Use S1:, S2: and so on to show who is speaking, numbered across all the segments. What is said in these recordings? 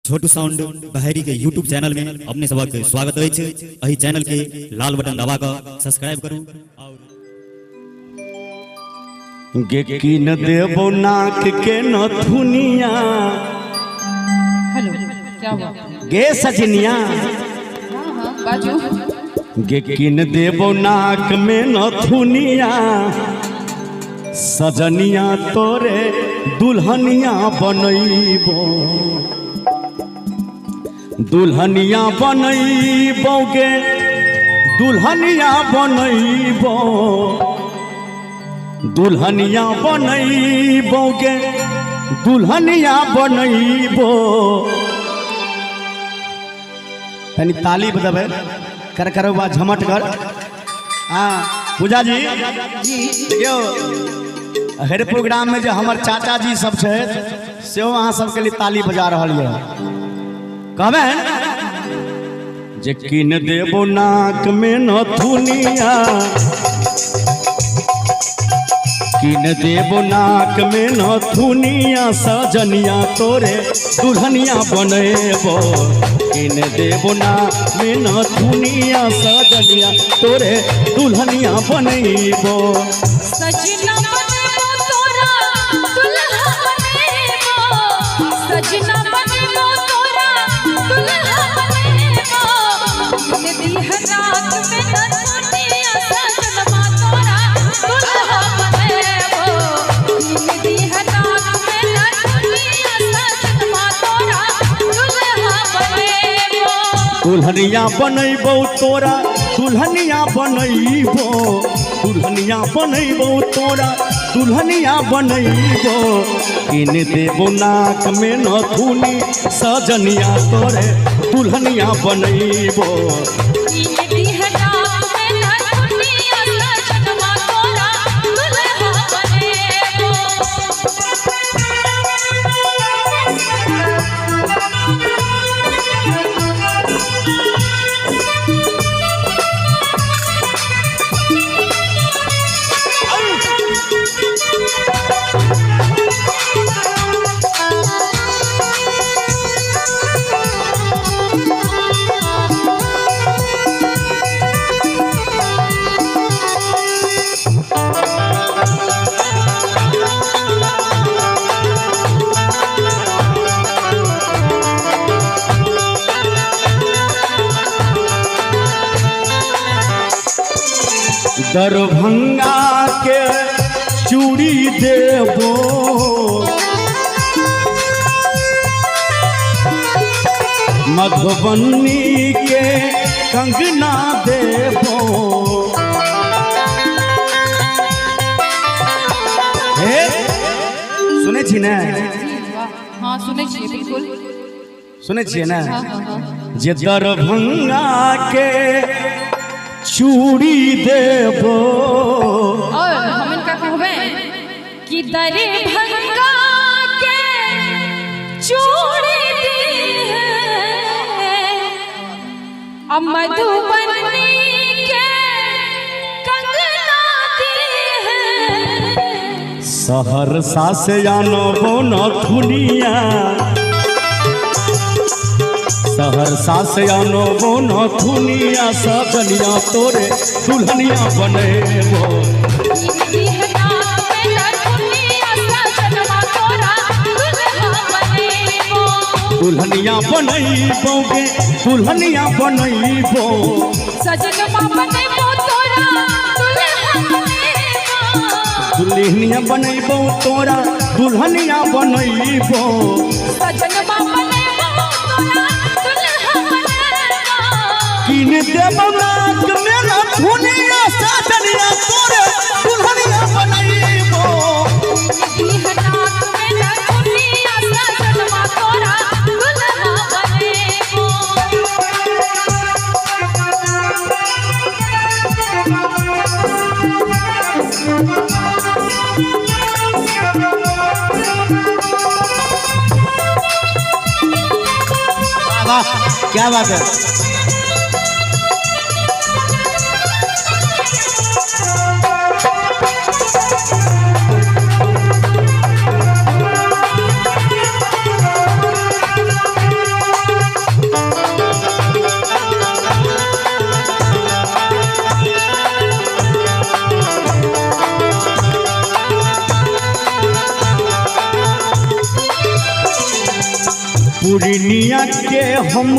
S1: छोटू sound बहरी के YouTube channel में अपने सबक स्वागत है। अही चैनल के लाल बटन दबा कर सब्सक्राइब करूं।
S2: गे किन देबो नाक के नथुनिया।
S3: हेलो, क्या हुआ?
S2: गे सजनिया।
S3: हाँ, बाजू।
S2: गे किन देबो नाक में नथुनिया, सजनिया तोरे दुल्हनिया बनैबो। दुल्हनिया बनैबो गे दुल्हनिया बनैबो। दुल्हनिया बनैबो गे दुल्हनिया बनैबो। तनी ताली बजाबे कर करो बा झमट कर। हाँ पूजा जी देखियो हर प्रोग्राम में जो हमार चाचा जी सब छे से अहाँ सबके लिए ताली बजा रहा है। कहबे जे किन देबो नाक में नथुनिया, किन देबो नाक में नथुनिया, सजनिया तोरे दुल्हनिया बनैबो। किन देबो नाक में नथुनिया, सजनिया तोरे दुल्हनिया बनैबो।
S3: सजना बनेबो तोरा दुल्हा बनेबो। सजना बनेबो तोरा दुल्हा बनेबो। किन दीह नाक में नथुनिया, सजनमा तोरा दुल्हा बनेबो। किन दीह नाक में नथुनिया, सजनमा तोरा दुल्हा बनेबो।
S2: दुल्हनिया बनैबो तोरा दुल्हनिया बनैबो। दुल्हनिया बनैबो तोरा दुल्हनिया बनैबो। किन देबो नाक में नथुनी, सजनिया तोरे दुल्हनिया बनैबो।
S3: किन दीह नाक में नथुनिया, सजनमा तोरा दुल्हा बनेबो।
S2: दरभंगा के चूड़ी देबो, मधुबनी के कंगना देबो। हे सुने छी ने?
S3: हाँ सुने छिए, बिल्कुल
S2: सुने छिए ना?
S3: हाँ हाँ हाँ।
S2: जे दरभंगा के चूड़ी देबो।
S3: और हम इनका कहबे कि दरभंगा के चूड़ी दी है, अब मधुबनी के कंगना दी है।
S2: सहरसा से आनबो नथुनिया, सहरसा से आनबो नथुनिया, सजनिया तोरे दुल्हनिया बनैबो।
S3: किन दीह नाक में नथुनिया, सजनमा तोरा दुल्हा बनेबो।
S2: दुल्हनिया बनैबो गे दुल्हनिया बनैबो।
S3: सजनमा बनेबो तोरा दुल्हा बनेबो।
S2: दुल्हनिया बनैबो तोरा दुल्हनिया बनैबो।
S3: सजनमा बनेबो तोरा दुल्हा बनेबो।
S2: किन देबो नाक में नथुनिया, सजनिया तोरे दुल्हनिया बनैबो।
S3: दीह नाक में नथुनिया, सजनमा तोरा दुल्हा बनेबो।
S2: वाह क्या बात है। पूर्णिया के हम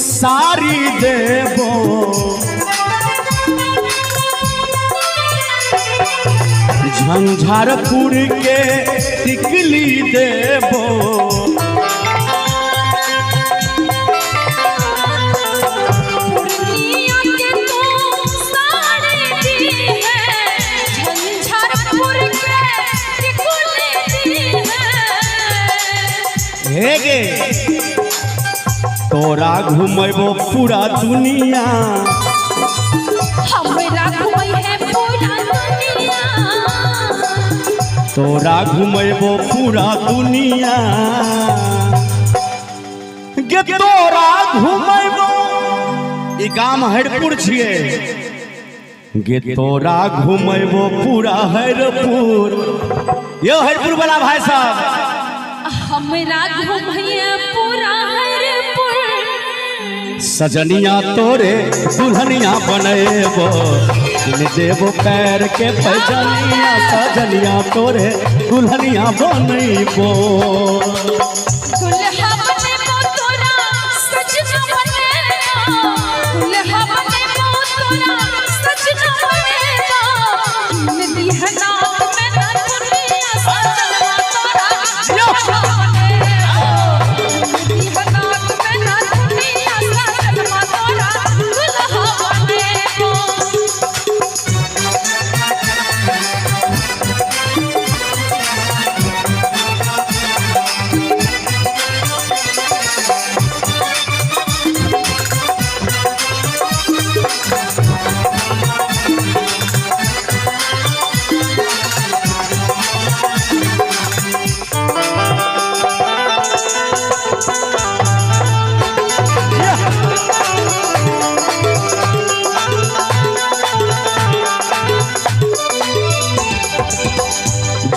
S2: सारी देबो झंझारपुर के टिकली देबो
S3: पूर्णिया के तू साड़ी दी है झंझारपुर के टिकुली दी है
S2: हे गे तोरा घुमेबो पूरा दुनिया
S3: हमरा घुमई है पूरा दुनिया
S2: तोरा घुमेबो पूरा दुनिया गे तोरा घुमेबो ई गाम हरपुर छिए गे तोरा घुमेबो पूरा हरपुर यो हरपुर वाला भाई साहब
S3: हमरा घुमैया पूरा हरपुर
S2: सजनिया तोरे दुल्हनिया बनेबो किन देबो पैर के पैजनिया सजनिया तोरे दुल्हनिया बनेबो
S3: दुल्हा बनेबो तोरा सजना बनेबो दुल्हा बनेबो तोरा सजना बनेबो नदी है नाक में न दुनिया सजना तोरा दुल्हा बनेबो नदी है नाक में न दुनिया सजना तोरा दुल्हा बनेबो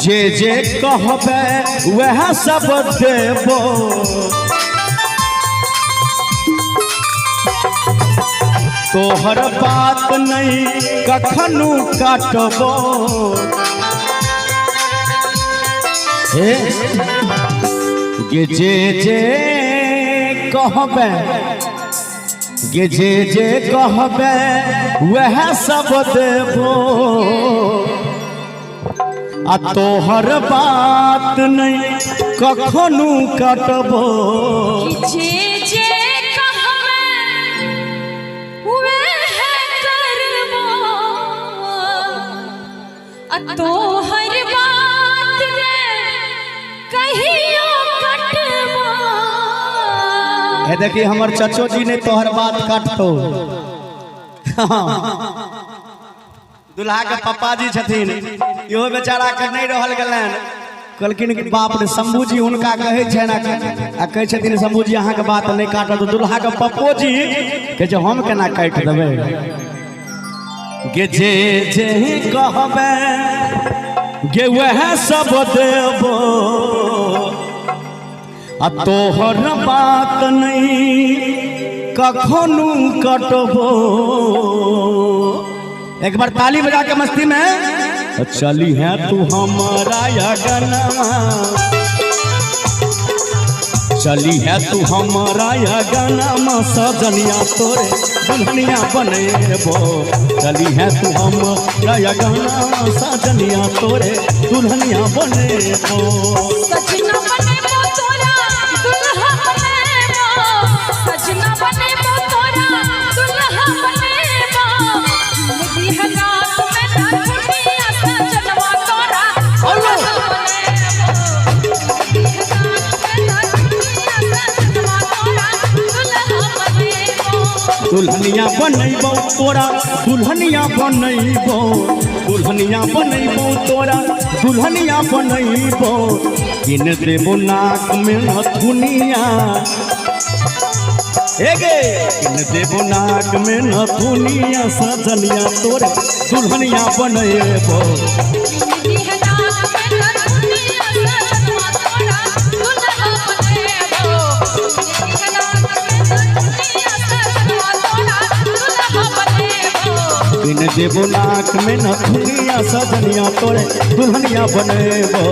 S2: जे जे कहबे वह सब देबो तोहर बात नहीं कखनु काटबो हे गे जे जे कहबे गे जे जे कहबे वह सब देबो आ तोहर बात नहीं कखनु कटबो
S3: जे जे कहबे वह करबो आ तोहर बात रे कहियो कटबो
S2: हे देखी हमर चचो जी ने तोहर बात काटतो दुल्हा के पप्पा जी छथिन इहो बेचारा के नहीं रहल गलन कहलखिन कि बाप रे शंभू जी हुनका कहै छै ना आ कहै छथिन शंभू जी अहाँ के बात नहीं काटत तो दुल्हा के पप्पो जी कहै छै हम केना काट देबै गे जे जे कहबे गे वह सब देबो आ तोहर बात नहीं कखनु कटबो एक बार ताली बजा के मस्ती में चली है तू हमारा या गनमा चली है तू हमारा या गनमा सजनिया तोरे दुल्हनिया बनेबो चली है तू हमारा या गनमा सजनिया तोरे दुल्हनिया बनेबो
S3: सजना बनेबो तोरा दुल्हा बनेबो सजना बनेबो तोरा दुल्हा बनेबो नदी है नाक में न दुनिया सजनवा तोरा दुल्हा बनेबो नदी है नाक में न दुनिया सजनवा तोरा दुल्हा बनेबो
S2: दुल्हनिया बनैबो तोरा दुल्हनिया बनैबो दुल्हनिया बनैबो तोरा दुल्हनिया बनैबो किन देबो नाक में नथुनिया गे किन देबो नाक में नथुनिया सजनिया तोरे दुल्हनिया बनैबो
S3: नदी है नाक में न दुनिया सजनवा तोरा दुल्हा बनेबो नदी है नाक में न दुनिया सजनवा तोरा दुल्हा बनेबो
S2: किन देबो नाक में नथुनिया सजनिया तोरे दुल्हनिया बनैबो